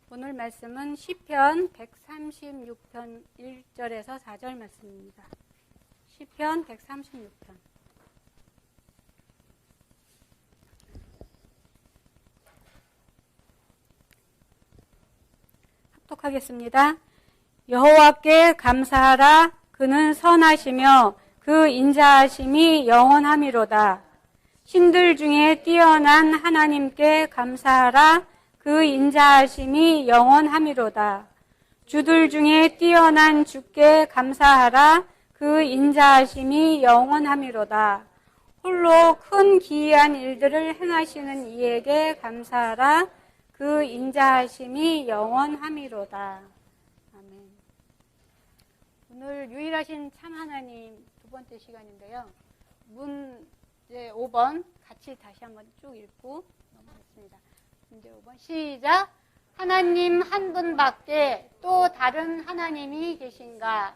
오늘 말씀은 시편 136편 1절에서 4절 말씀입니다. 시편 136편. 합독하겠습니다. 여호와께 감사하라. 그는 선하시며 그 인자하심이 영원하미로다. 신들 중에 뛰어난 하나님께 감사하라. 그 인자하심이 영원하미로다. 주들 중에 뛰어난 주께 감사하라. 그 인자하심이 영원하미로다. 홀로 큰 기이한 일들을 행하시는 이에게 감사하라. 그 인자하심이 영원하미로다. 아멘. 오늘 유일하신 참 하나님 두 번째 시간인데요. 문제 5번 같이 다시 한번 쭉 읽고 넘어가겠습니다. 문제 5번 시작. 하나님 한 분밖에 또 다른 하나님이 계신가?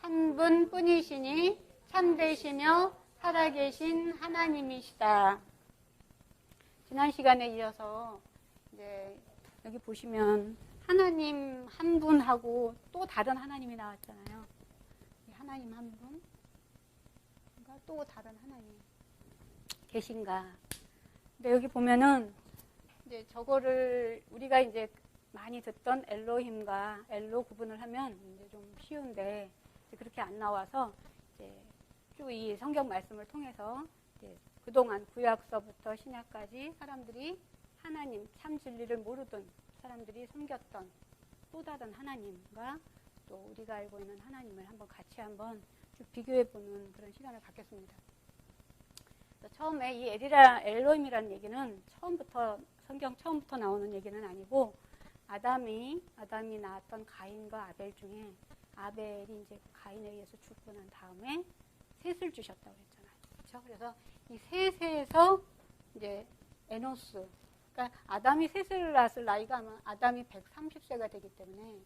한 분뿐이시니 참되시며 살아계신 하나님이시다. 지난 시간에 이어서 이제 여기 보시면 하나님 한 분하고 또 다른 하나님이 나왔잖아요. 하나님 한 분, 또 다른 하나님 계신가? 근데 여기 보면은 이제 저거를 우리가 이제 많이 듣던 엘로힘과 엘로 구분을 하면 이제 좀 쉬운데 이제 그렇게 안 나와서 이제 쭉 이 성경 말씀을 통해서 이제 그동안 구약서부터 신약까지 사람들이 하나님 참 진리를 모르던 사람들이 섬겼던 또 다른 하나님과 또 우리가 알고 있는 하나님을 한번 같이 한번 쭉 비교해보는 그런 시간을 갖겠습니다. 처음에 이 엘로힘이라는 얘기는 성경 처음부터 나오는 얘기는 아니고 아담이 낳았던 가인과 아벨 중에 아벨이 이제 가인에 의해서 죽고 난 다음에 셋을 주셨다고 했잖아요. 그렇죠? 그래서 이 셋에서 이제 에노스, 그러니까 아담이 셋을 낳았을 나이가 아마 아담이 130세가 되기 때문에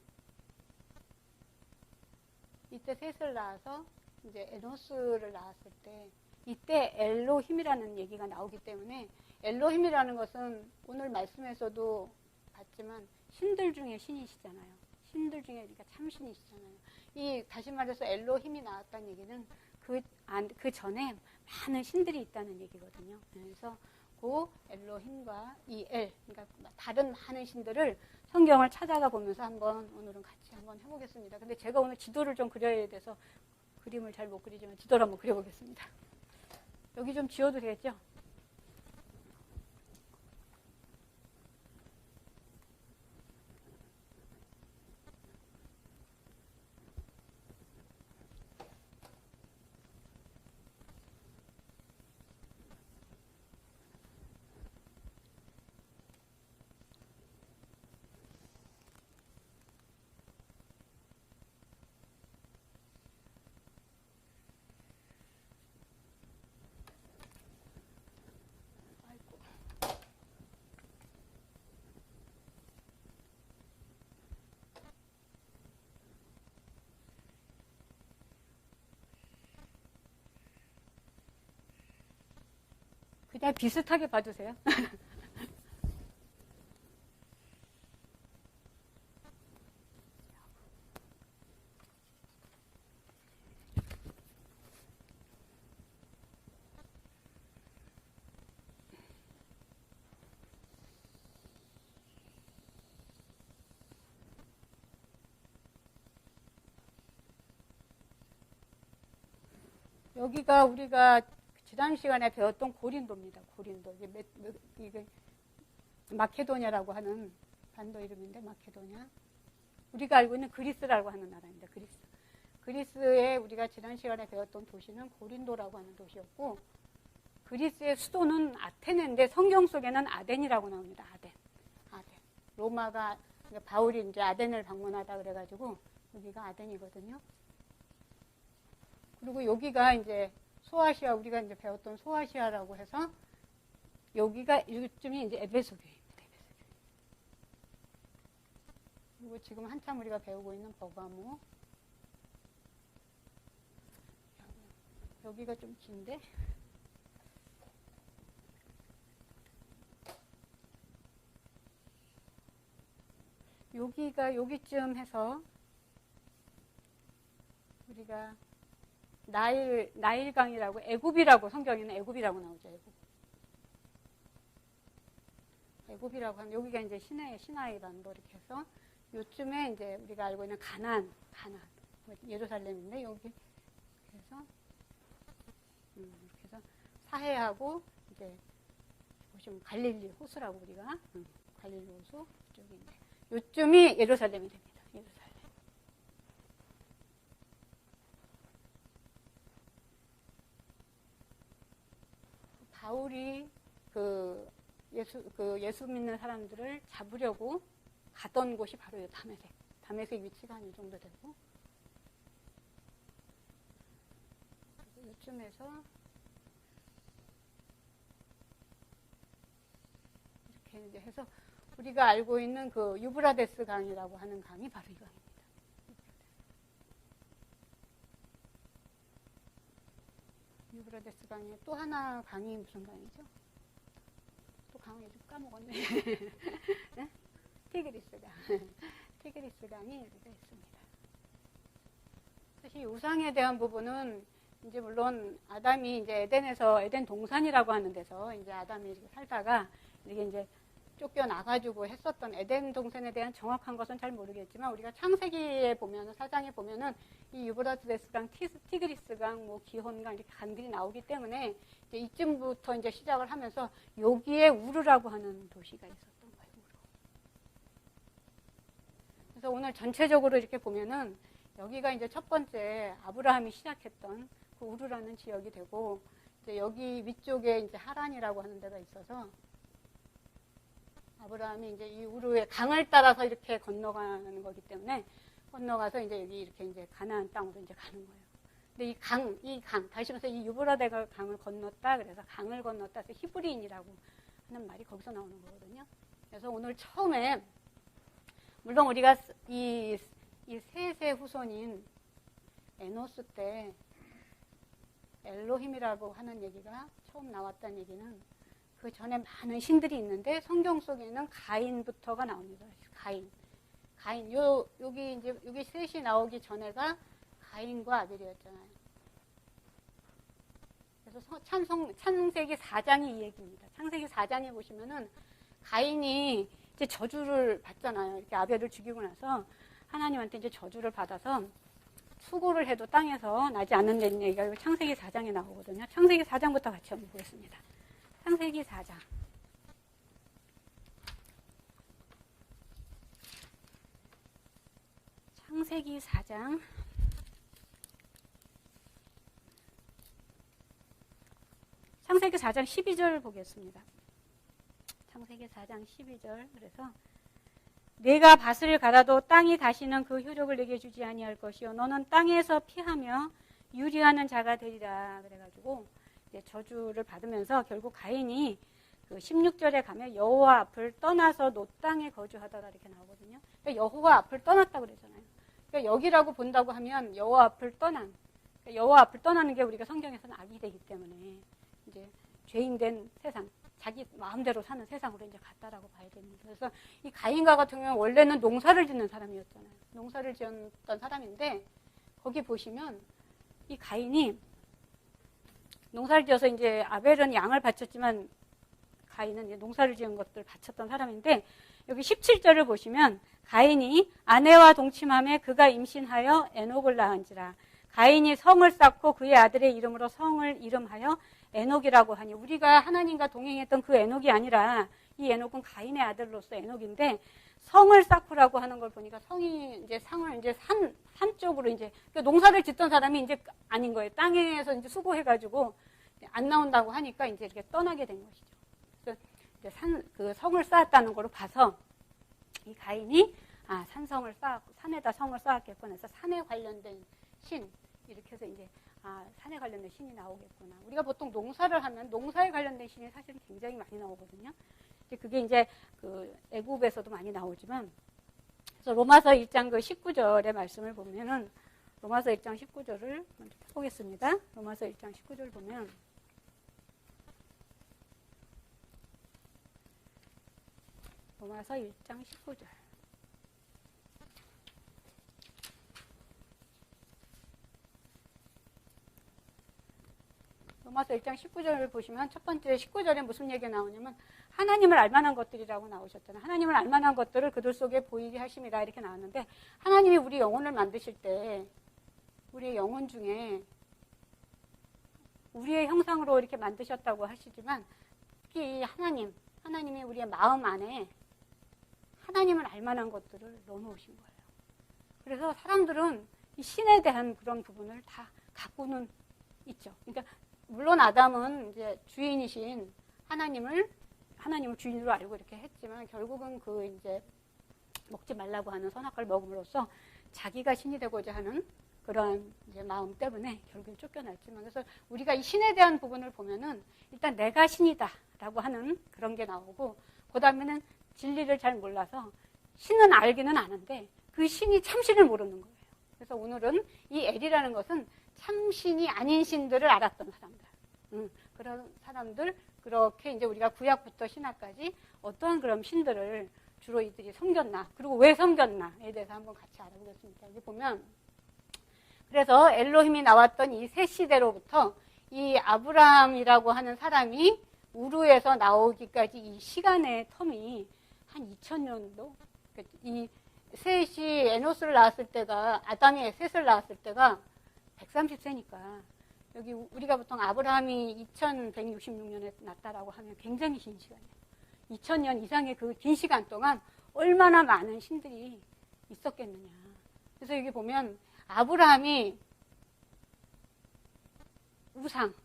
이때 셋을 낳아서 이제 에노스를 낳았을 때 이때 엘로힘이라는 얘기가 나오기 때문에 엘로힘이라는 것은 오늘 말씀에서도 봤지만 신들 중에 신이시잖아요. 신들 중에 그러니까 참신이시잖아요. 다시 말해서 엘로힘이 나왔다는 얘기는 그 전에 많은 신들이 있다는 얘기거든요. 그래서 그 엘로힘과 이 그러니까 다른 많은 신들을 성경을 찾아가 보면서 오늘은 같이 한번 해보겠습니다. 근데 제가 오늘 지도를 좀 그려야 돼서 그림을 잘 못 그리지만 지도를 한번 그려보겠습니다. 여기 좀 지워도 되겠죠? 그냥 비슷하게 봐주세요. 여기가 우리가 지난 시간에 배웠던 고린도입니다. 고린도. 이게 마케도냐라고 하는 반도 이름인데 마케도냐. 우리가 알고 있는 그리스라고 하는 나라입니다. 그리스에 우리가 지난 시간에 배웠던 도시는 고린도라고 하는 도시였고 그리스의 수도는 아테네인데 성경 속에는 아덴이라고 나옵니다. 아덴. 로마가 바울이 이제 아덴을 방문하다 그래가지고 여기가 아덴이거든요. 그리고 여기가 이제 소아시아, 우리가 이제 배웠던 소아시아라고 해서 여기가 이쯤이 이제 에베소교회입니다. 그리고 지금 한참 우리가 배우고 있는 버가모. 여기가 좀 긴데? 여기가 여기쯤 해서 우리가 나일강이라고 애굽이라고 성경에는 애굽이라고 나오죠. 애굽이라고 하면 여기가 이제 시나이반도 이렇게 해서 요쯤에 이제 우리가 알고 있는 가나안 예루살렘인데 여기 해서 이렇게 해서 사해하고 이제 보시면 갈릴리 호수라고 우리가 갈릴리 호수 쪽인데 요쯤이 예루살렘이 됩니다. 예루살렘. 바울이 예수 믿는 사람들을 잡으려고 가던 곳이 바로 이 다메섹 위치가 한 이 정도 되고 이쯤에서 이렇게 이제 해서 우리가 알고 있는 그 유브라데스 강이라고 하는 강이 바로 이 강입니다. 유브라데스 강에 또 하나 강이 무슨 강이죠? 또 강을 좀 까먹었네. 네? 티그리스 강. 티그리스 강이 여기가 있습니다. 사실 우상에 대한 부분은 이제 물론 아담이 이제 에덴 동산이라고 하는 데서 이제 아담이 이렇게 살다가 이게 이제 쫓겨나가지고 했었던 에덴 동산에 대한 정확한 것은 잘 모르겠지만 우리가 창세기에 보면은 사장에 보면은 이 유브라데스 강, 티그리스 강, 뭐 기혼강 이렇게 강들이 나오기 때문에 이제 이쯤부터 이제 시작을 하면서 여기에 우르라고 하는 도시가 있었던 거예요. 우르. 그래서 오늘 전체적으로 이렇게 보면은 여기가 이제 첫 번째 아브라함이 시작했던 그 우르라는 지역이 되고 이제 여기 위쪽에 이제 하란이라고 하는 데가 있어서 아브라함이 이제 이 우르의 강을 따라서 이렇게 건너가는 거기 때문에 건너가서 이제 여기 이렇게 이제 가나안 땅으로 이제 가는 거예요. 근데 이 강, 다시 말해서 이 유브라데가 강을 건넜다. 그래서 강을 건넜다. 그래서 히브리인이라고 하는 말이 거기서 나오는 거거든요. 그래서 오늘 처음에 물론 우리가 이 셋의 후손인 에노스 때 엘로힘이라고 하는 얘기가 처음 나왔다는 얘기는 그 전에 많은 신들이 있는데 성경 속에는 가인부터가 나옵니다. 가인. 여기 셋이 나오기 전에가 가인과 아벨이었잖아요. 그래서 창세기 4장이 이 얘기입니다. 창세기 4장에 보시면은 가인이 이제 저주를 받잖아요. 이렇게 아벨을 죽이고 나서 하나님한테 이제 저주를 받아서 수고를 해도 땅에서 나지 않는다는 얘기가 창세기 4장에 나오거든요. 창세기 4장부터 같이 한번 보겠습니다. 창세기 4장. 창세기 4장. 창세기 4장 12절 보겠습니다. 창세기 4장 12절. 그래서 내가 밭을 갈아도 땅이 다시는 그 효력을 내게 주지 아니할 것이요 너는 땅에서 피하며 유리하는 자가 되리라. 그래가지고 이제 저주를 받으면서 결국 가인이 그 16절에 가면 여호와 앞을 떠나서 노 땅에 거주하더라 이렇게 나오거든요. 그러니까 여호와 앞을 떠났다고 그러잖아요. 그러니까 여기라고 본다고 하면 여호와 앞을 떠난. 그러니까 여호와 앞을 떠나는 게 우리가 성경에서는 악이 되기 때문에 이제 죄인된 세상, 자기 마음대로 사는 세상으로 이제 갔다라고 봐야 됩니다. 그래서 이 가인과 같은 경우는 원래는 농사를 짓는 사람이었잖아요. 농사를 지었던 사람인데 거기 보시면 이 가인이 농사를 지어서 이제 아벨은 양을 바쳤지만 가인은 이제 농사를 지은 것들을 바쳤던 사람인데 여기 17절을 보시면 가인이 아내와 동침함에 그가 임신하여 에녹을 낳은지라. 가인이 성을 쌓고 그의 아들의 이름으로 성을 이름하여 에녹이라고 하니 우리가 하나님과 동행했던 그 에녹이 아니라 이 에녹은 가인의 아들로서 에녹인데 성을 쌓고라고 하는 걸 보니까 성이 이제 상을 이제 산 쪽으로 이제 그러니까 농사를 짓던 사람이 이제 아닌 거예요. 땅에서 이제 수고해가지고 안 나온다고 하니까 이제 이렇게 떠나게 된 것이죠. 그래서 이제 그 성을 쌓았다는 걸로 봐서 이 가인이 산성을 쌓았고 산에다 성을 쌓았겠구나 해서 산에 관련된 신 이렇게 해서 이제 산에 관련된 신이 나오겠구나. 우리가 보통 농사를 하면 농사에 관련된 신이 사실은 굉장히 많이 나오거든요. 그게 이제 그 애굽에서도 많이 나오지만 그래서 로마서 1장 그 19절의 말씀을 보면은 로마서 1장 19절을 먼저 보겠습니다. 로마서 1장 19절 보면 로마서 1장 19절 로마서 1장 19절을 보시면 첫 번째 19절에 무슨 얘기가 나오냐면 하나님을 알만한 것들이라고 나오셨잖아요. 하나님을 알만한 것들을 그들 속에 보이게 하심이라 이렇게 나왔는데 하나님이 우리 영혼을 만드실 때 우리의 영혼 중에 우리의 형상으로 이렇게 만드셨다고 하시지만 특히 하나님이 우리의 마음 안에 하나님을 알만한 것들을 넣어놓으신 거예요. 그래서 사람들은 이 신에 대한 그런 부분을 다 갖고는 있죠. 그러니까 물론 아담은 이제 주인이신 하나님을 주인으로 알고 이렇게 했지만 결국은 그 이제 먹지 말라고 하는 선악과를 먹음으로써 자기가 신이 되고자 하는 그런 이제 마음 때문에 결국엔 쫓겨났지만 그래서 우리가 이 신에 대한 부분을 보면은 일단 내가 신이다라고 하는 그런 게 나오고 그 다음에는 진리를 잘 몰라서 신은 알기는 아는데 그 신이 참신을 모르는 거예요. 그래서 오늘은 이 엘이라는 것은 참신이 아닌 신들을 알았던 사람들. 그런 사람들, 그렇게 이제 우리가 구약부터 신약까지 어떠한 그런 신들을 주로 이들이 섬겼나, 그리고 왜 섬겼나에 대해서 한번 같이 알아보겠습니다. 여기 보면, 그래서 엘로힘이 나왔던 이 새 시대로부터 이 아브라함이라고 하는 사람이 우르에서 나오기까지 이 시간의 텀이 한 2000년도? 이 셋이 에노스를 낳았을 때가, 아담이 셋을 낳았을 때가 130세니까 여기 우리가 보통 아브라함이 2166년에 낳았다라고 하면 굉장히 긴 시간이에요. 2000년 이상의 그 긴 시간 동안 얼마나 많은 신들이 있었겠느냐. 그래서 여기 보면 아브라함이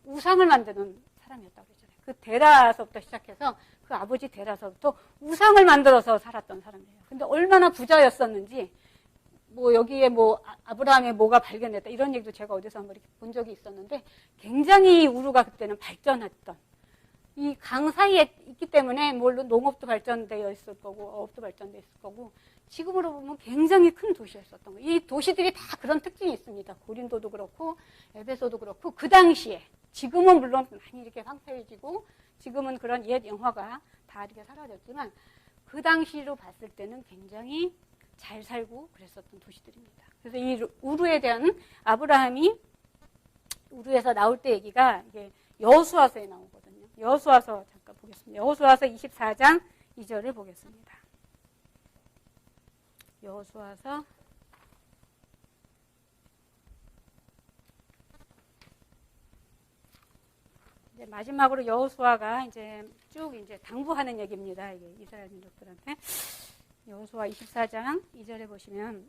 우상을 만드는 사람이었다고 그랬잖아요. 그 데라서부터 시작해서 그 아버지 데라서부터 우상을 만들어서 살았던 사람이에요. 근데 얼마나 부자였었는지 뭐 여기에 뭐 아브라함의 뭐가 발견됐다 이런 얘기도 제가 어디서 한번 이렇게 본 적이 있었는데 굉장히 우루가 그때는 발전했던 이 강 사이에 있기 때문에 물론 농업도 발전되어 있을 거고 어업도 발전되어 있을 거고 지금으로 보면 굉장히 큰 도시였었던 거예요. 이 도시들이 다 그런 특징이 있습니다. 고린도도 그렇고 에베소도 그렇고 그 당시에 지금은 물론 많이 이렇게 황폐해지고 지금은 그런 옛 영화가 다 이렇게 사라졌지만 그 당시로 봤을 때는 굉장히 잘 살고 그랬었던 도시들입니다. 그래서 이 우르에 대한 아브라함이 우르에서 나올 때 얘기가 이게 여호수아서에 나오거든요. 여호수아서 잠깐 보겠습니다. 여호수아서 24장 2절을 보겠습니다. 여호수아서 이제 마지막으로 여호수아가 이제 쭉 이제 당부하는 얘기입니다. 이게 이스라엘 민족들한테. 여호수아 24장 2절에 보시면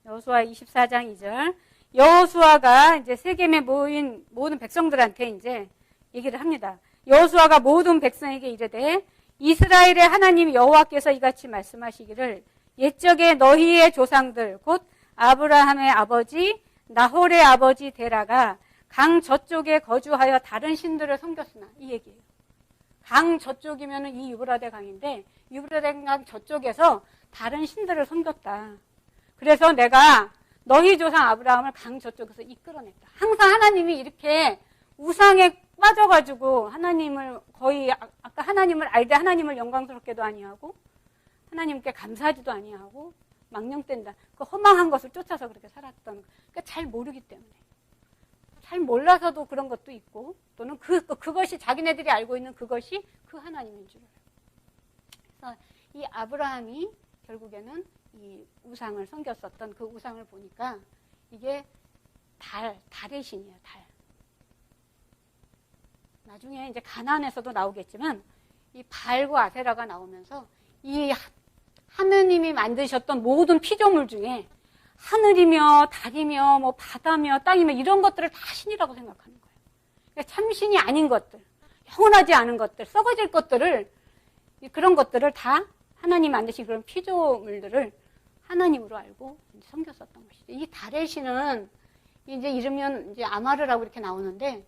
여호수아 24장 2절 여호수아가 이제 세겜에 모인 모든 백성들한테 이제 얘기를 합니다. 여호수아가 모든 백성에게 이르되 이스라엘의 하나님 여호와께서 이같이 말씀하시기를 옛적에 너희의 조상들 곧 아브라함의 아버지 나홀의 아버지 데라가 강 저쪽에 거주하여 다른 신들을 섬겼으나 이 얘기예요. 강 저쪽이면은 이 유브라데 강인데 유브라데 강 저쪽에서 다른 신들을 섬겼다. 그래서 내가 너희 조상 아브라함을 강 저쪽에서 이끌어냈다. 항상 하나님이 이렇게 우상에 빠져가지고 하나님을 거의 아까 하나님을 알되 하나님을 영광스럽게도 아니하고 하나님께 감사하지도 아니하고 망령된다. 그 허망한 것을 쫓아서 그렇게 살았던. 그러니까 잘 모르기 때문에. 잘 몰라서도 그런 것도 있고 또는 그것이 자기네들이 알고 있는 그것이 그 하나님인 줄 알아요. 그래서 이 아브라함이 결국에는 이 우상을 섬겼었던 그 우상을 보니까 이게 달의 신이에요. 달. 나중에 이제 가나안에서도 나오겠지만 이 발과 아세라가 나오면서 이 하느님이 만드셨던 모든 피조물 중에 하늘이며 달이며 뭐 바다며 땅이며 이런 것들을 다 신이라고 생각하는 거예요. 그러니까 참신이 아닌 것들, 영원하지 않은 것들, 썩어질 것들을 그런 것들을 다 하나님 만드신 그런 피조물들을 하나님으로 알고 섬겼었던 것이죠. 이 달의 신은 이제 이르면 이제 아마르라고 이렇게 나오는데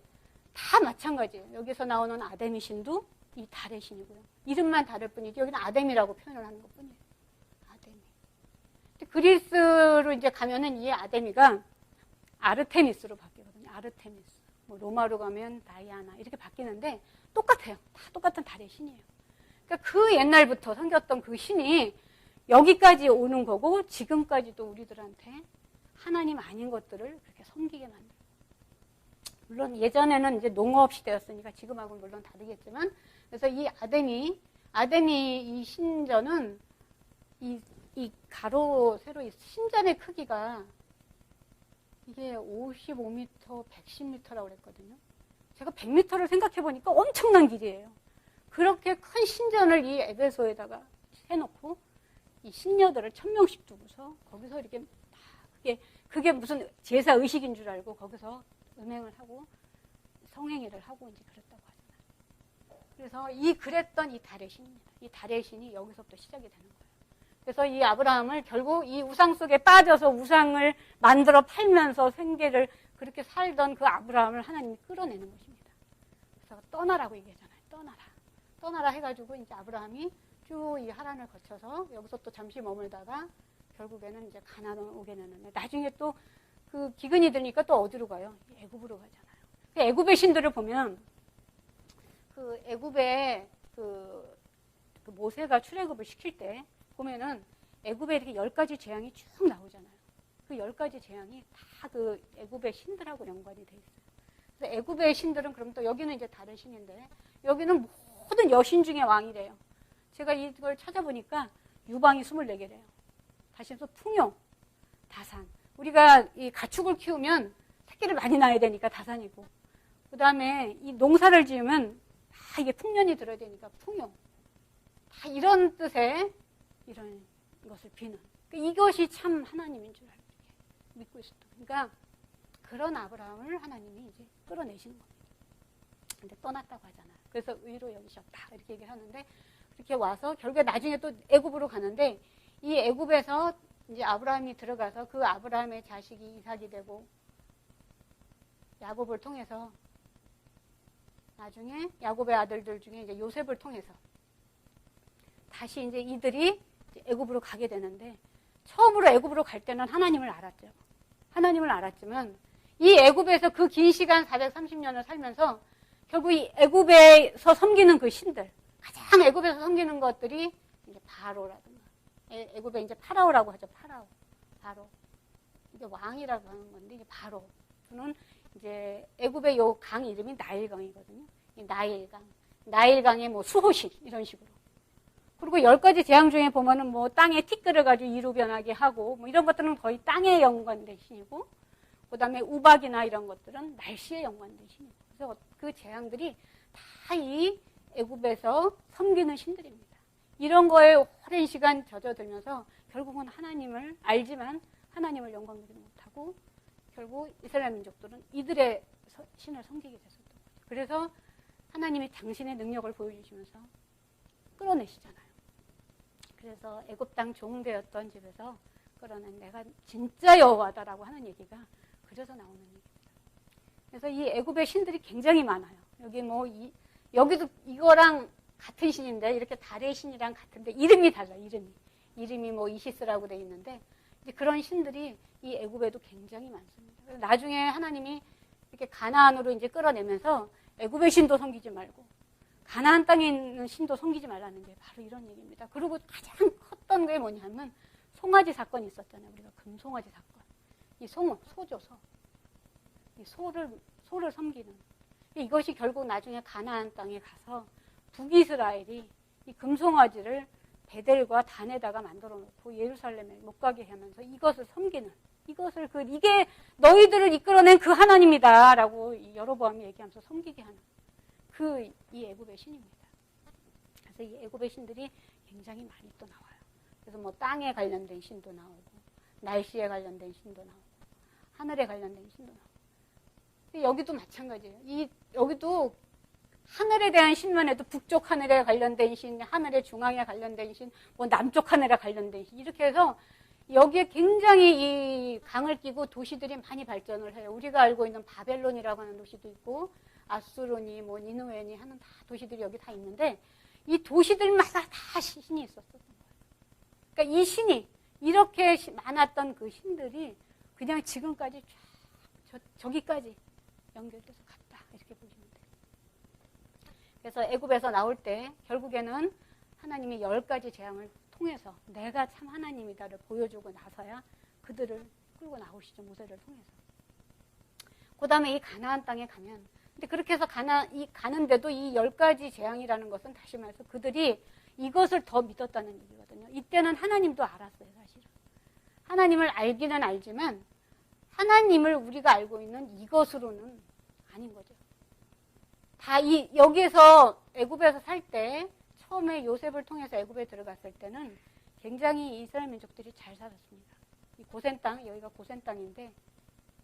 다 마찬가지예요. 여기서 나오는 아데미 신도 이 달의 신이고요. 이름만 다를 뿐이지 여기는 아데미라고 표현을 하는 것뿐이에요. 아데미. 그리스로 이제 가면은 이 아데미가 아르테미스로 바뀌거든요. 아르테미스. 뭐 로마로 가면 다이아나 이렇게 바뀌는데 똑같아요. 다 똑같은 달의 신이에요. 그러니까 그 옛날부터 섬겼던 그 신이 여기까지 오는 거고 지금까지도 우리들한테 하나님 아닌 것들을 그렇게 섬기게 만들어요. 물론 예전에는 이제 농업 시대였으니까 지금하고는 물론 다르겠지만, 그래서 이 아데미 이 신전은 이 가로 세로 이 신전의 크기가 이게 55m, 110m라고 그랬거든요. 제가 100m를 생각해 보니까 엄청난 길이에요. 그렇게 큰 신전을 이 에베소에다가 해놓고 이 신녀들을 1000명씩 두고서 거기서 이렇게 그게 무슨 제사 의식인 줄 알고 거기서 음행을 하고 성행위를 하고 이제 그랬다고 하잖아요. 그래서 그랬던 이 달의 신입니다. 이 달의 신이 여기서부터 시작이 되는 거예요. 그래서 이 아브라함을 결국 이 우상 속에 빠져서 우상을 만들어 팔면서 생계를 그렇게 살던 그 아브라함을 하나님이 끌어내는 것입니다. 그래서 떠나라고 얘기하잖아요. 떠나라 해가지고 이제 아브라함이 쭉 이 하란을 거쳐서 여기서 또 잠시 머물다가 결국에는 이제 가나안으로 오게 되는데 나중에 또 그 기근이 드니까 또 어디로 가요? 애굽으로 가잖아요. 그 애굽의 신들을 보면 그 애굽의 그 모세가 출애굽을 시킬 때 보면은 애굽에 이렇게 10가지 재앙이 쭉 나오잖아요. 그 10가지 재앙이 다 그 애굽의 신들하고 연관이 돼 있어요. 그래서 애굽의 신들은 그럼 또 여기는 이제 다른 신인데 여기는 모든 여신 중에 왕이래요. 제가 이걸 찾아보니까 유방이 24개래요. 다시 또 풍요, 다산. 우리가 이 가축을 키우면 새끼를 많이 낳아야 되니까 다산이고, 그 다음에 이 농사를 지으면 다 이게 풍년이 들어야 되니까 풍요. 다 이런 뜻의 이런 것을 비는. 그러니까 이것이 참 하나님인 줄 알고 믿고 있었던. 그러니까 그런 아브라함을 하나님이 이제 끌어내시는 겁니다. 근데 떠났다고 하잖아요. 그래서 의로 여기셨다 이렇게 얘기를 하는데 그렇게 와서 결국에 나중에 또 애굽으로 가는데 이 애굽에서 이제 아브라함이 들어가서 그 아브라함의 자식이 이삭이 되고 야곱을 통해서 나중에 야곱의 아들들 중에 이제 요셉을 통해서 다시 이제 이들이 애굽으로 가게 되는데 처음으로 애굽으로 갈 때는 하나님을 알았죠. 하나님을 알았지만 이 애굽에서 그 긴 시간 430년을 살면서 결국 이 애굽에서 섬기는 그 신들 가장 애굽에서 섬기는 것들이 이제 바로라든가 애굽에 이제 파라오라고 하죠. 바로 이제 왕이라고 하는 건데 이제 바로 저는 이제 애굽의 요 강 이름이 나일강이거든요. 이 나일강의 뭐 수호신 이런 식으로. 그리고 10가지 재앙 중에 보면은 뭐 땅에 티끌을 가지고 이루 변하게 하고 뭐 이런 것들은 거의 땅에 연관된 신이고, 그 다음에 우박이나 이런 것들은 날씨에 연관된 신이고. 그래서 그 재앙들이 다 이 애굽에서 섬기는 신들입니다. 이런 거에 오랜 시간 젖어들면서 결국은 하나님을 알지만 하나님을 영광되지 못하고 결국 이스라엘 민족들은 이들의 신을 섬기게 됐었던 거죠. 그래서 하나님이 당신의 능력을 보여주시면서 끌어내시잖아요. 그래서 애굽 땅 종되었던 집에서 끌어낸 내가 진짜 여호와다라고 하는 얘기가 그래서 나오는 얘기입니다. 그래서 이 애굽의 신들이 굉장히 많아요. 여기 뭐 여기도 이거랑 같은 신인데 이렇게 달의 신이랑 같은데 이름이 달라. 이름이 뭐 이시스라고 돼 있는데 이제 그런 신들이 이 애굽에도 굉장히 많습니다. 그래서 나중에 하나님이 이렇게 가나안으로 이제 끌어내면서 애굽의 신도 섬기지 말고 가나안 땅에 있는 신도 섬기지 말라는 게 바로 이런 얘기입니다. 그리고 가장 컸던 게 뭐냐면 송아지 사건이 있었잖아요. 우리가 금송아지 사건. 이 소죠. 이 소를 섬기는. 이것이 결국 나중에 가나안 땅에 가서 북이스라엘이 이 금송아지를 베델과 단에다가 만들어 놓고 예루살렘에 못 가게 하면서 이것을 섬기는, 이게 너희들을 이끌어낸 그 하나님이다라고 여로보암이 얘기하면서 섬기게 하는 이 애굽의 신입니다. 그래서 이 애굽의 신들이 굉장히 많이 또 나와요. 그래서 뭐 땅에 관련된 신도 나오고, 날씨에 관련된 신도 나오고, 하늘에 관련된 신도 나오고. 여기도 마찬가지예요. 여기도 하늘에 대한 신만 해도 북쪽 하늘에 관련된 신, 하늘의 중앙에 관련된 신, 뭐 남쪽 하늘에 관련된 신, 이렇게 해서 여기에 굉장히 이 강을 끼고 도시들이 많이 발전을 해요. 우리가 알고 있는 바벨론이라고 하는 도시도 있고, 아수르니, 뭐 니누에니 하는 다 도시들이 여기 다 있는데, 이 도시들마다 다 신이 있었던 거예요. 그러니까 이 신이 이렇게 많았던 그 신들이 그냥 지금까지 쫙 저기까지 연결돼서 갔다 이렇게 보시면 돼요. 그래서 애굽에서 나올 때 결국에는 하나님이 10가지 재앙을 통해서 내가 참 하나님이다를 보여주고 나서야 그들을 끌고 나오시죠. 모세를 통해서. 그 다음에 이 가나안 땅에 가면, 근데 그렇게 해서 가는데도 이 10가지 재앙이라는 것은 다시 말해서 그들이 이것을 더 믿었다는 얘기거든요. 이때는 하나님도 알았어요, 사실은. 하나님을 알기는 알지만 하나님을 우리가 알고 있는 이것으로는 아닌 거죠. 여기에서 애굽에서 살 때 처음에 요셉을 통해서 애굽에 들어갔을 때는 굉장히 이스라엘 민족들이 잘 살았습니다. 이 고센 땅, 여기가 고센 땅인데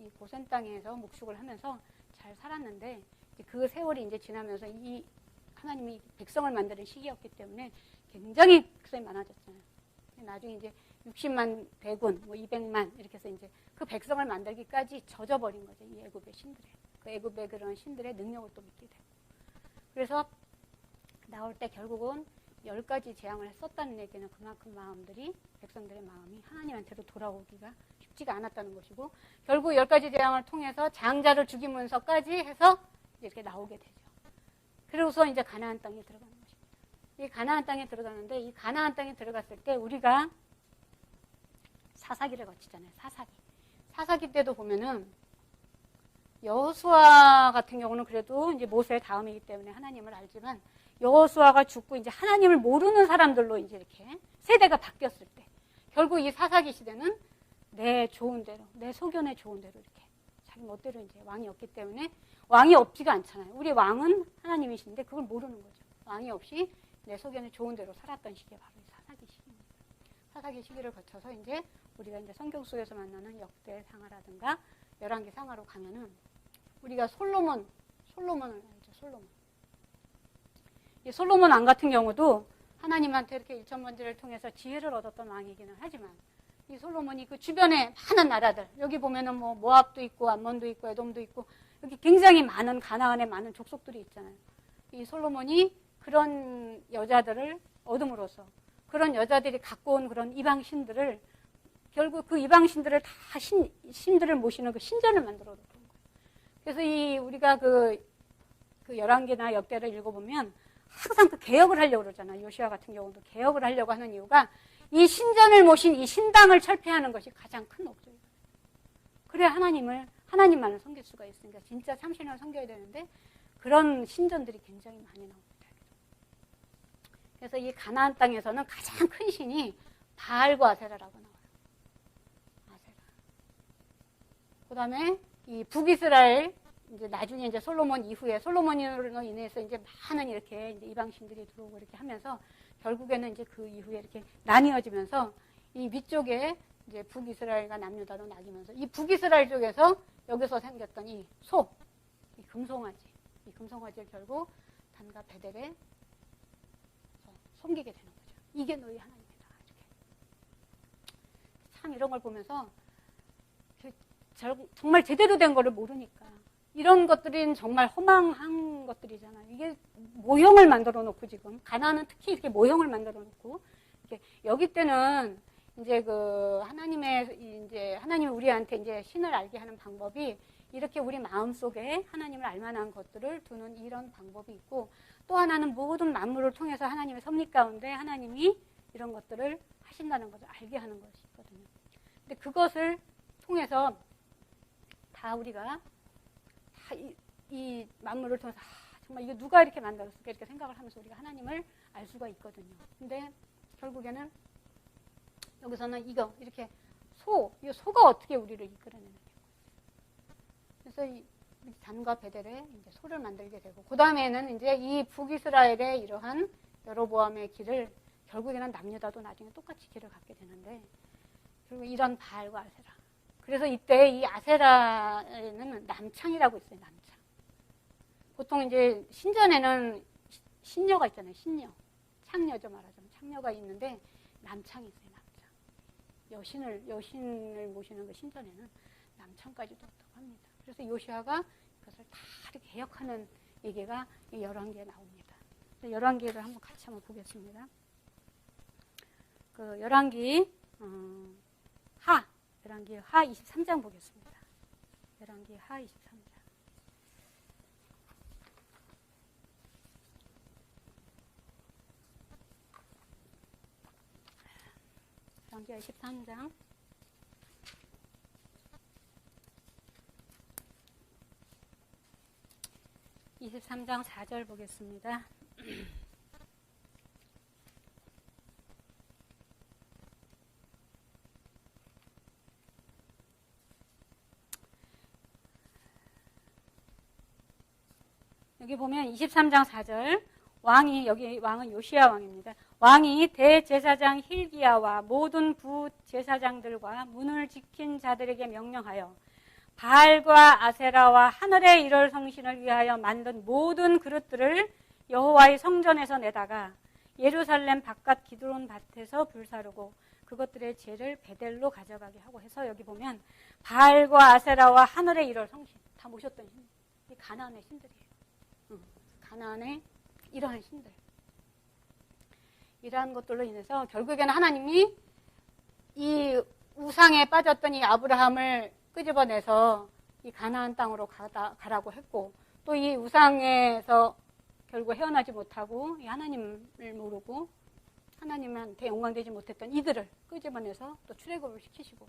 이 고센 땅에서 목축을 하면서 잘 살았는데 그 세월이 이제 지나면서 이 하나님이 백성을 만드는 시기였기 때문에 굉장히 백성이 많아졌잖아요. 나중에 이제 60만 대군, 200만 이렇게 해서 이제 그 백성을 만들기까지 젖어버린 거죠. 이 애굽의 신들의. 그 애굽의 그런 신들의 능력을 또 믿게 되고. 그래서 나올 때 결국은 10가지 재앙을 했었다는 얘기는 그만큼 백성들의 마음이 하나님한테로 돌아오기가 쉽지가 않았다는 것이고, 결국 10가지 재앙을 통해서 장자를 죽이면서까지 해서 이렇게 나오게 되죠. 그러고서 이제 가나안 땅에 들어가는 것입니다. 이 가나안 땅에 들어가는데, 이 가나안 땅에 들어갔을 때 우리가 사사기를 거치잖아요. 사사기 때도 보면은 여호수아 같은 경우는 그래도 이제 모세의 다음이기 때문에 하나님을 알지만, 여호수아가 죽고 이제 하나님을 모르는 사람들로 이제 이렇게 세대가 바뀌었을 때, 결국 이 사사기 시대는 내 좋은 대로, 내 소견에 좋은 대로 이렇게 자기 멋대로 이제 왕이 없기 때문에, 왕이 없지가 않잖아요. 우리 왕은 하나님이신데 그걸 모르는 거죠. 왕이 없이 내 소견에 좋은 대로 살았던 시기가 바로 이 사사기 시기입니다. 사사기 시기를 거쳐서 이제 우리가 이제 성경 속에서 만나는 역대 상하라든가 열왕기 상하로 가면은 우리가 솔로몬을 알죠. 이 솔로몬 왕 같은 경우도 하나님한테 이렇게 일천번제를 통해서 지혜를 얻었던 왕이기는 하지만, 이 솔로몬이 그 주변에 많은 나라들, 여기 보면은 뭐 모압도 있고 암몬도 있고 에돔도 있고 여기 굉장히 많은 가나안에 많은 족속들이 있잖아요. 이 솔로몬이 그런 여자들을 얻음으로써 그런 여자들이 갖고 온 그런 이방 신들을, 결국 그 이방 신들을 다 신들을 모시는 그 신전을 만들어 놓은 거예요. 그래서 우리가 그 열왕기나 역대를 읽어보면 항상 그 개혁을 하려고 그러잖아요. 요시아 같은 경우도 개혁을 하려고 하는 이유가 이 신전을 모신 이 신당을 철폐하는 것이 가장 큰 목적이에요. 그래야 하나님만을 섬길 수가 있으니까 진짜 참신을 섬겨야 되는데 그런 신전들이 굉장히 많이 나옵니다. 그래서 이 가나안 땅에서는 가장 큰 신이 바알과 아세라라고 나와요. 아세라. 그 다음에 이 북이스라엘, 이제 나중에 이제 솔로몬 이후에 솔로몬으로 인해서 이제 많은 이렇게 이제 이방신들이 들어오고 이렇게 하면서 결국에는 이제 그 이후에 이렇게 나뉘어지면서 이 위쪽에 이제 북이스라엘과 남유다로 나뉘면서 이 북이스라엘 쪽에서 여기서 생겼던 이 금송아지를 결국 단과 베델에 섬기게 되는 거죠. 이게 너희 하나님이다. 이렇게. 참 이런 걸 보면서 정말 제대로 된 거를 모르니까 이런 것들은 정말 허망한 것들이잖아요. 이게 모형을 만들어 놓고 지금 가나안은 특히 이렇게 모형을 만들어 놓고 이렇게 여기 때는 이제 하나님이 우리한테 이제 신을 알게 하는 방법이 이렇게 우리 마음 속에 하나님을 알만한 것들을 두는 이런 방법이 있고, 또 하나는 모든 만물을 통해서 하나님의 섭리 가운데 하나님이 이런 것들을 하신다는 것을 알게 하는 것이 있거든요. 근데 그것을 통해서 다 우리가 이 만물을 통해서 정말 이거 누가 이렇게 만들었을까 이렇게 생각을 하면서 우리가 하나님을 알 수가 있거든요. 근데 결국에는 여기서는 이렇게 이 소가 어떻게 우리를 이끌어내느냐. 그래서 이 단과 베델에 이제 소를 만들게 되고, 그 다음에는 이제 이 북이스라엘의 이러한 여로보암의 길을 결국에는 남유다도 나중에 똑같이 길을 갖게 되는데, 그리고 이런 바알과 아세라. 그래서 이때 이 아세라에는 남창이라고 있어요. 남창. 보통 이제 신전에는 신녀가 있잖아요. 신녀. 창녀죠, 말하자면. 창녀가 있는데 남창이 있어요. 남창. 여신을 모시는 그 신전에는 남창까지도 있다고 합니다. 그래서 요시아가 그것을 다 이렇게 개혁하는 얘기가 이 열왕기에 나옵니다. 열왕기를 한번 같이 한번 보겠습니다. 그 열왕기 하 23장 보겠습니다. 열왕기 하 23장. 열왕기 23장. 23장 4절 보겠습니다. 여기 보면 23장 4절 왕이, 여기 왕은 요시야 왕입니다. 왕이 대제사장 힐기야와 모든 부제사장들과 문을 지킨 자들에게 명령하여 바알과 아세라와 하늘의 이럴 성신을 위하여 만든 모든 그릇들을 여호와의 성전에서 내다가 예루살렘 바깥 기드론 밭에서 불사르고 그것들의 죄를 베델로 가져가게 하고 해서, 여기 보면 바알과 아세라와 하늘의 이럴 성신, 다 모셨던 신, 이 가나안의 신들이에요. 가나안의 이러한 신들, 이러한 것들로 인해서 결국에는 하나님이 이 우상에 빠졌던 이 아브라함을 끄집어내서 이 가나안 땅으로 가라고 했고, 또 이 우상에서 결국 헤어나지 못하고 이 하나님을 모르고 하나님한테 영광되지 못했던 이들을 끄집어내서 또 출애굽을 시키시고,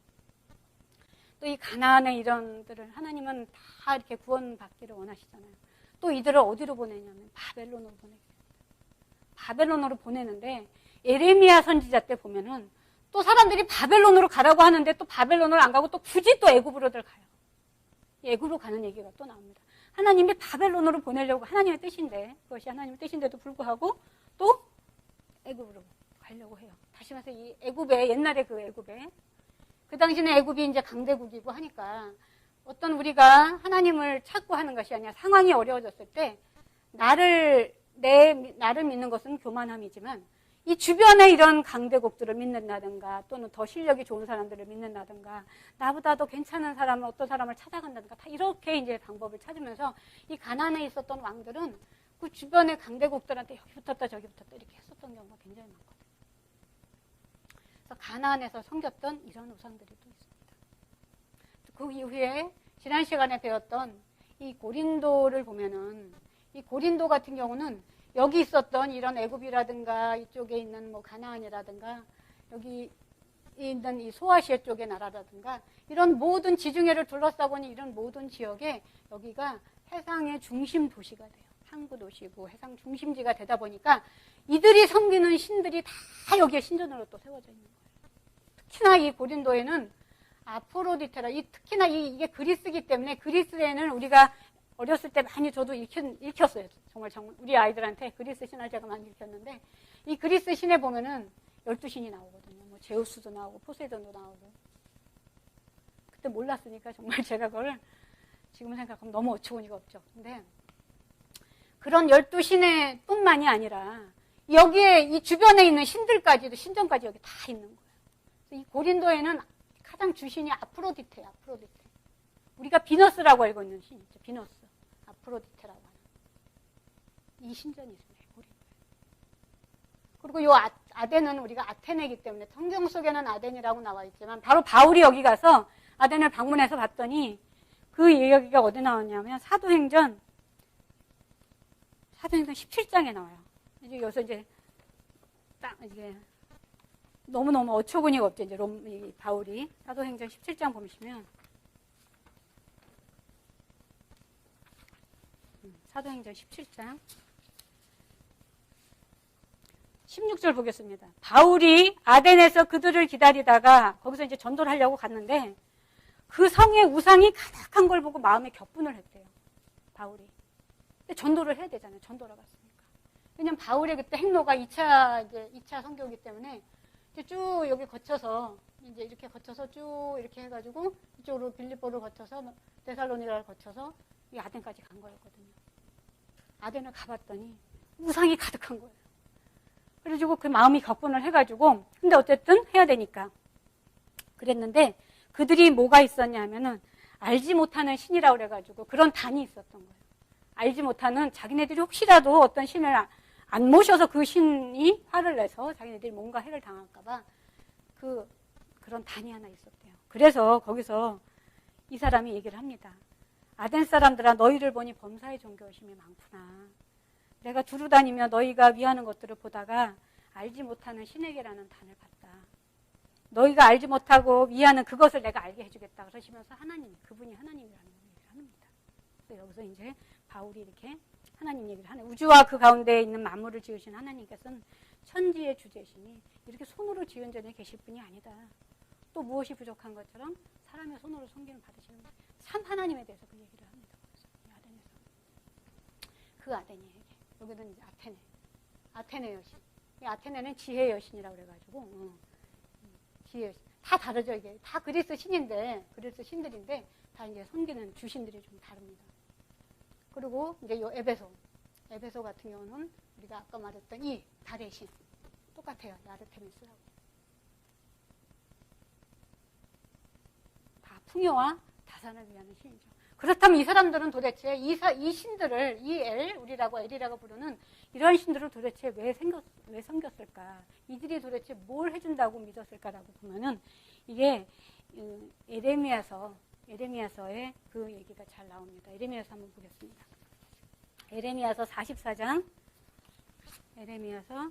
또 이 가나안의 이런들을 하나님은 다 이렇게 구원받기를 원하시잖아요. 또 이들을 어디로 보내냐면 바벨론으로 보내게 됩니다. 바벨론으로 보내는데 예레미야 선지자 때 보면은 또 사람들이 바벨론으로 가라고 하는데 또 바벨론을 안 가고 또 굳이 또 애굽으로들 가요. 애굽으로 가는 얘기가 또 나옵니다. 하나님이 바벨론으로 보내려고 하나님의 뜻인데, 그것이 하나님의 뜻인데도 불구하고 또 애굽으로 가려고 해요. 다시 말해서 이 애굽에, 옛날에 그 애굽에, 그 당시는 애굽이 이제 강대국이고 하니까 어떤 우리가 하나님을 찾고 하는 것이 아니라 상황이 어려워졌을 때 나를 믿는 것은 교만함이지만 이 주변에 이런 강대국들을 믿는다든가 또는 더 실력이 좋은 사람들을 믿는다든가 나보다 더 괜찮은 사람을, 어떤 사람을 찾아간다든가 다 이렇게 이제 방법을 찾으면서 이 가나안에 있었던 왕들은 그 주변의 강대국들한테 여기 붙었다 저기 붙었다 이렇게 했었던 경우가 굉장히 많거든요. 그래서 가나안에서 섬겼던 이런 우상들이 또 있습니다. 그 이후에 지난 시간에 배웠던 이 고린도를 보면은 이 고린도 같은 경우는 여기 있었던 이런 애굽이라든가 이쪽에 있는 뭐 가나안이라든가 여기 있는 이 소아시아 쪽의 나라라든가 이런 모든 지중해를 둘러싸고 있는 이런 모든 지역에 여기가 해상의 중심 도시가 돼요. 항구 도시고 해상 중심지가 되다 보니까 이들이 섬기는 신들이 다 여기에 신전으로 또 세워져 있는 거예요. 특히나 이 고린도에는 아프로디테라, 특히나 이게 그리스기 때문에 그리스에는 우리가 어렸을 때 많이 저도 읽혔어요. 정말 우리 아이들한테 그리스 신을 제가 많이 읽혔는데 이 그리스 신에 보면은 12신이 나오거든요. 뭐 제우스도 나오고 포세이돈도 나오고. 그때 몰랐으니까 정말 제가 그걸 지금 생각하면 너무 어처구니가 없죠. 근데 그런 12신의 뿐만이 아니라 여기에 이 주변에 있는 신들까지도 신전까지 여기 다 있는 거예요. 그래서 이 고린도에는 가장 주신이 아프로디테예요. 아프로디테. 우리가 비너스라고 알고 있는 신 있죠. 비너스. 아프로디테라고 하는 이 신전이 있습니다. 고린도에. 그리고 이 아덴은 우리가 아테네이기 때문에 성경 속에는 아덴이라고 나와 있지만 바로 바울이 여기 가서 아덴을 방문해서 봤더니 그 이야기가 어디 나왔냐면 사도행전 17장에 나와요. 이제 여기서 이제 딱 이게 너무너무 어처구니가 없죠. 이제 바울이 사도행전 17장 보시면 사도행전 17장 16절 보겠습니다. 바울이 아덴에서 그들을 기다리다가 거기서 이제 전도를 하려고 갔는데 그 성의 우상이 가득한 걸 보고 마음에 격분을 했대요. 바울이. 근데 전도를 해야 되잖아요. 전도를 갔으니까. 왜냐면 바울의 그때 행로가 2차 선교이기 때문에 이제 쭉 여기 거쳐서 이제 이렇게 거쳐서 쭉 이렇게 해가지고 이쪽으로 빌립보를 거쳐서 데살로니가를 거쳐서 이 아덴까지 간 거였거든요. 아덴을 가봤더니 우상이 가득한 거예요. 그래가지고 그 마음이 격분을 해가지고 근데 어쨌든 해야 되니까 그랬는데 그들이 뭐가 있었냐 하면은 알지 못하는 신이라고 그래가지고 그런 단이 있었던 거예요. 알지 못하는 자기네들이 혹시라도 어떤 신을 안 모셔서 그 신이 화를 내서 자기네들이 뭔가 해를 당할까봐 그런 단이 하나 있었대요. 그래서 거기서 이 사람이 얘기를 합니다. 아덴 사람들아 너희를 보니 범사의 종교심이 많구나. 내가 두루 다니며 너희가 위하는 것들을 보다가 알지 못하는 신에게라는 단을 봤다. 너희가 알지 못하고 위하는 그것을 내가 알게 해주겠다. 그러시면서 그분이 하나님이라는 얘기를 합니다. 그래서 여기서 이제 바울이 이렇게 하나님 얘기를 하네. 우주와 그 가운데 있는 만물을 지으신 하나님께서는 천지의 주제시니 이렇게 손으로 지은 전에 계실 분이 아니다. 또 무엇이 부족한 것처럼 사람의 손으로 섬김을 받으시는 참 하나님에 대해서 그 얘기를 합니다. 아덴에서. 그 아덴이 얘기. 여기는 이제 아테네 여신. 이 아테네는 지혜 여신이라고 그래가지고 지혜 여신. 다 다르죠 이게. 다 그리스 신인데 그리스 신들인데 다 이제 섬기는 주신들이 좀 다릅니다. 그리고 이제 요 에베소 같은 경우는 우리가 아까 말했던 이 달의 신 똑같아요. 아르테미스라고. 다 풍요와 다산을 위하는 신이죠. 그렇다면 이 사람들은 도대체 이 신들을 우리라고 엘이라고 부르는 이런 신들을 도대체 왜 섬겼을까? 이들이 도대체 뭘 해준다고 믿었을까라고 보면은 이게 에레미야서의 그 얘기가 잘 나옵니다. 에레미야서 한번 보겠습니다. 에레미야서 44장. 에레미야서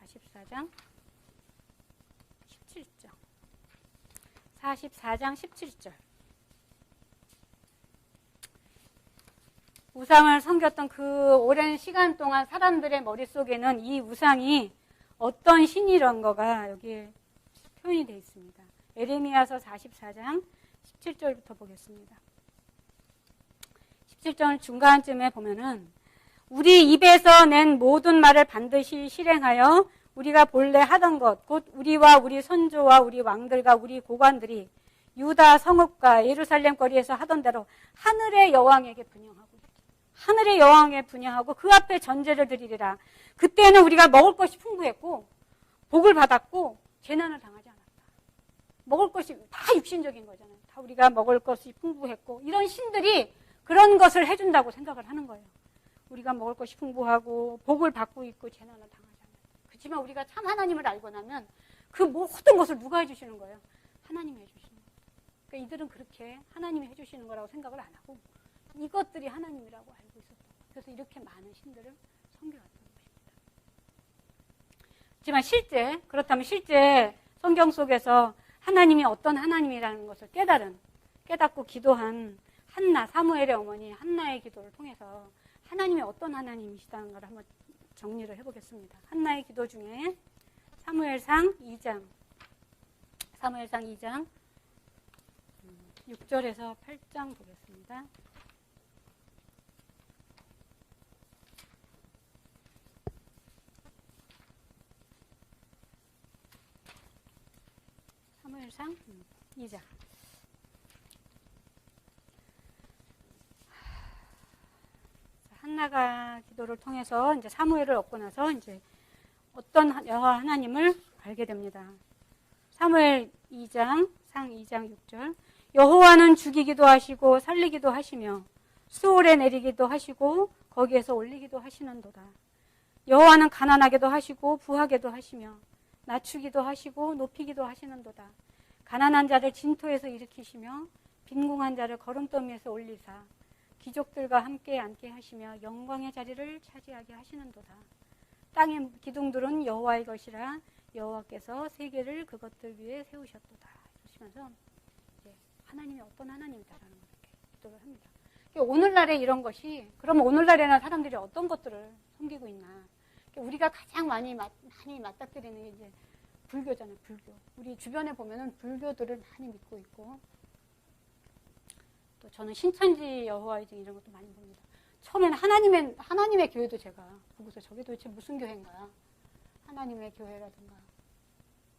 44장 17절. 44장 17절. 우상을 섬겼던 그 오랜 시간 동안 사람들의 머릿속에는 이 우상이 어떤 신이란 거가 여기에 표현이 되어 있습니다. 에레미야서 44장 17절부터 보겠습니다. 17절 중간쯤에 보면은 우리 입에서 낸 모든 말을 반드시 실행하여 우리가 본래 하던 것, 곧 우리와 우리 선조와 우리 왕들과 우리 고관들이 유다 성읍과 예루살렘 거리에서 하던 대로 하늘의 여왕에게 분향하고 하늘의 여왕에 분향하고 그 앞에 전제를 드리리라. 그때는 우리가 먹을 것이 풍부했고 복을 받았고 재난을 당하지 않았다. 먹을 것이 다 육신적인 거잖아요. 다 우리가 먹을 것이 풍부했고 이런 신들이 그런 것을 해준다고 생각을 하는 거예요. 우리가 먹을 것이 풍부하고 복을 받고 있고 재난을 당하지 않았다. 그렇지만 우리가 참 하나님을 알고 나면 그 모든 것을 누가 해주시는 거예요? 하나님이 해주시는 거예요. 그러니까 이들은 그렇게 하나님이 해주시는 거라고 생각을 안 하고 이것들이 하나님이라고 알고 있었던 거예요. 그래서 이렇게 많은 신들을 섬겨왔던 것입니다. 하지만 그렇다면 실제 성경 속에서 하나님이 어떤 하나님이라는 것을 깨닫고 기도한 한나, 사무엘의 어머니 한나의 기도를 통해서 하나님이 어떤 하나님이시다는 걸 한번 정리를 해보겠습니다. 한나의 기도 중에 사무엘상 2장 6절에서 8장 보겠습니다. 사무엘상 2장. 한나가 기도를 통해서 이제 사무엘을 얻고 나서 이제 어떤 여호와 하나님을 알게 됩니다. 사무엘 2장, 상 2장 6절. 여호와는 죽이기도 하시고 살리기도 하시며 수월에 내리기도 하시고 거기에서 올리기도 하시는도다. 여호와는 가난하게도 하시고 부하게도 하시며 낮추기도 하시고 높이기도 하시는도다. 가난한 자를 진토에서 일으키시며 빈궁한 자를 거름더미에서 올리사 귀족들과 함께 앉게 하시며 영광의 자리를 차지하게 하시는도다. 땅의 기둥들은 여호와의 것이라 여호와께서 세계를 그것들 위에 세우셨도다. 이러시면서 이제 하나님이 어떤 하나님이다라는 걸 이렇게 기도를 합니다. 오늘날에 이런 것이 그러면 오늘날에는 사람들이 어떤 것들을 섬기고 있나? 우리가 가장 많이 맞닥뜨리는 게 이제 불교잖아요. 불교. 우리 주변에 보면은 불교들을 많이 믿고 있고. 또 저는 신천지 여호와의 증인 이런 것도 많이 봅니다. 처음에는 하나님의 교회도 제가 보고서 저게 도대체 무슨 교회인가? 하나님의 교회라든가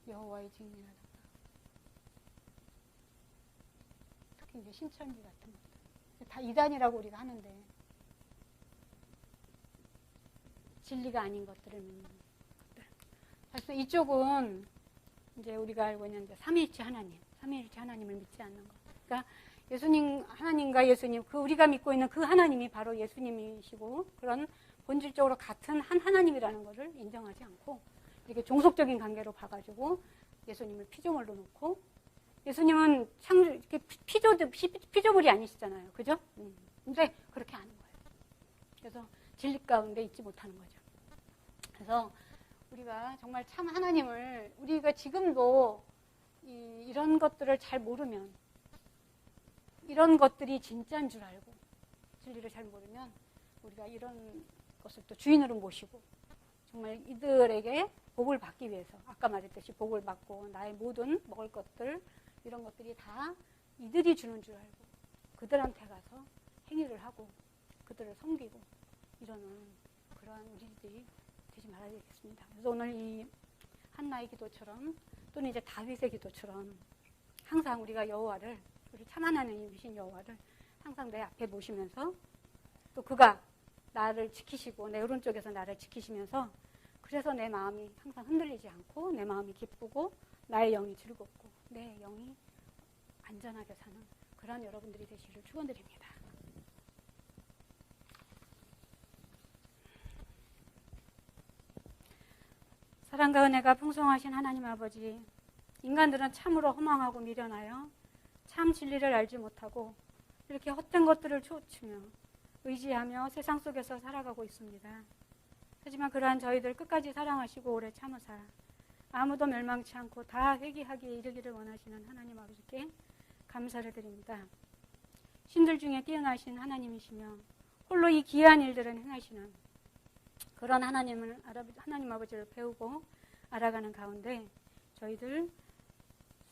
여호와의 증인이라든가 특히 이제 신천지 같은 것들 다 이단이라고 우리가 하는데 진리가 아닌 것들을 믿는 것들. 그래서 이쪽은 이제 우리가 알고 있는 삼위일체 하나님을 믿지 않는 것. 그러니까 예수님, 하나님과 예수님, 우리가 믿고 있는 그 하나님이 바로 예수님이시고 그런 본질적으로 같은 한 하나님이라는 것을 인정하지 않고 이렇게 종속적인 관계로 봐가지고 예수님을 피조물로 놓고 예수님은 이렇게 피조물이 아니시잖아요. 그죠? 근데 그렇게 하는 거예요. 그래서 진리 가운데 있지 못하는 거죠. 그래서 우리가 정말 참 하나님을 우리가 지금도 이런 것들을 잘 모르면 이런 것들이 진짜인 줄 알고 진리를 잘 모르면 우리가 이런 것을 또 주인으로 모시고 정말 이들에게 복을 받기 위해서 아까 말했듯이 복을 받고 나의 모든 먹을 것들 이런 것들이 다 이들이 주는 줄 알고 그들한테 가서 행위를 하고 그들을 섬기고 이러는 그러한 우리들이 되지 말아야 되겠습니다. 그래서 오늘 이 한나의 기도처럼 또는 이제 다윗의 기도처럼 항상 우리가 여호와를 우리 참 하나님이신 여호와를 항상 내 앞에 모시면서 또 그가 나를 지키시고 내 오른쪽에서 나를 지키시면서 그래서 내 마음이 항상 흔들리지 않고 내 마음이 기쁘고 나의 영이 즐겁고 내 영이 안전하게 사는 그런 여러분들이 되시기를 축원드립니다. 사랑과 은혜가 풍성하신 하나님 아버지, 인간들은 참으로 허망하고 미련하여 참 진리를 알지 못하고 이렇게 헛된 것들을 쫓으며 의지하며 세상 속에서 살아가고 있습니다. 하지만 그러한 저희들 끝까지 사랑하시고 오래 참으사 아무도 멸망치 않고 다 회개하기에 이르기를 원하시는 하나님 아버지께 감사를 드립니다. 신들 중에 뛰어나신 하나님이시며 홀로 이 귀한 일들을 행하시는 그런 하나님 아버지를 배우고 알아가는 가운데 저희들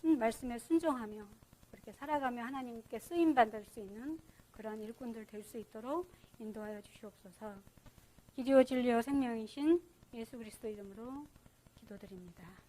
말씀에 순종하며 그렇게 살아가며 하나님께 쓰임받을 수 있는 그러한 일꾼들 될 수 있도록 인도하여 주시옵소서. 길이요 진리요 생명이신 예수 그리스도 이름으로 기도드립니다.